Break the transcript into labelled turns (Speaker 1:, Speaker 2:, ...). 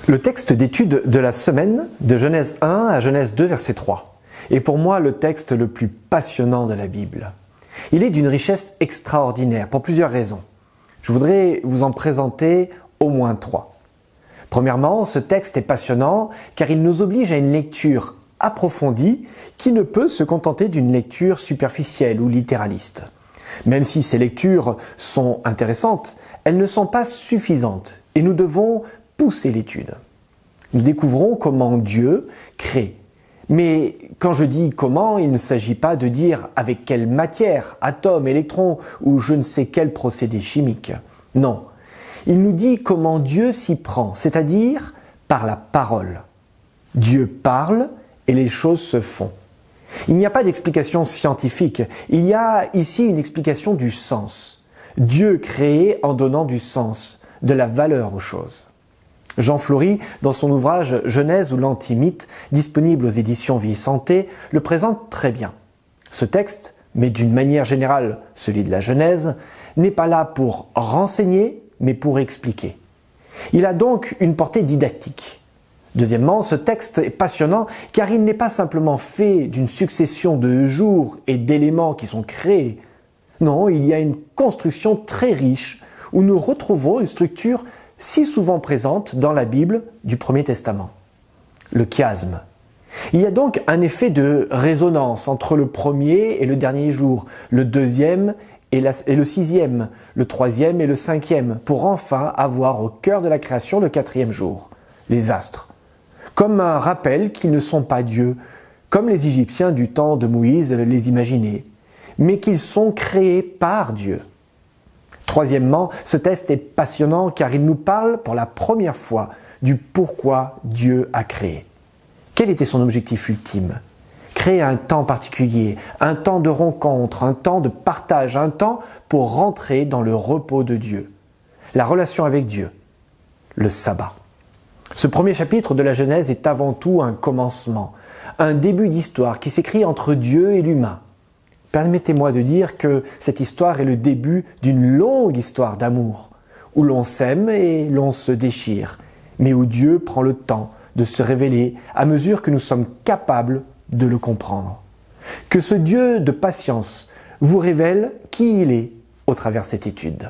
Speaker 1: Le texte d'étude de la semaine, de Genèse 1 à Genèse 2, verset 3, est pour moi le texte le plus passionnant de la Bible. Il est d'une richesse extraordinaire pour plusieurs raisons. Je voudrais vous en présenter au moins 3. Premièrement, ce texte est passionnant car il nous oblige à une lecture approfondie qui ne peut se contenter d'une lecture superficielle ou littéraliste. Même si ces lectures sont intéressantes, elles ne sont pas suffisantes et nous devons pousser l'étude. Nous découvrons comment Dieu crée. Mais quand je dis comment, il ne s'agit pas de dire avec quelle matière, atomes, électrons ou je ne sais quel procédé chimique. Non. Il nous dit comment Dieu s'y prend, c'est-à-dire par la parole. Dieu parle et les choses se font. Il n'y a pas d'explication scientifique, il y a ici une explication du sens. Dieu crée en donnant du sens, de la valeur aux choses. Jean Flory, dans son ouvrage Genèse ou l'Antimythe, disponible aux éditions Vie et Santé, le présente très bien. Ce texte, mais d'une manière générale celui de la Genèse, n'est pas là pour renseigner, mais pour expliquer. Il a donc une portée didactique. Deuxièmement, ce texte est passionnant car il n'est pas simplement fait d'une succession de jours et d'éléments qui sont créés. Non, il y a une construction très riche où nous retrouvons une structure si souvent présente dans la Bible du Premier Testament. Le chiasme. Il y a donc un effet de résonance entre le premier et le dernier jour, le deuxième et le sixième, le troisième et le cinquième, pour enfin avoir au cœur de la création le quatrième jour, les astres. Comme un rappel qu'ils ne sont pas Dieu, comme les Égyptiens du temps de Moïse les imaginaient, mais qu'ils sont créés par Dieu. Troisièmement, ce texte est passionnant car il nous parle pour la première fois du pourquoi Dieu a créé. Quel était son objectif ultime ? Créer un temps particulier, un temps de rencontre, un temps de partage, un temps pour rentrer dans le repos de Dieu. La relation avec Dieu, le sabbat. Ce premier chapitre de la Genèse est avant tout un commencement, un début d'histoire qui s'écrit entre Dieu et l'humain. Permettez-moi de dire que cette histoire est le début d'une longue histoire d'amour, où l'on s'aime et l'on se déchire, mais où Dieu prend le temps de se révéler à mesure que nous sommes capables de le comprendre. Que ce Dieu de patience vous révèle qui il est au travers de cette étude.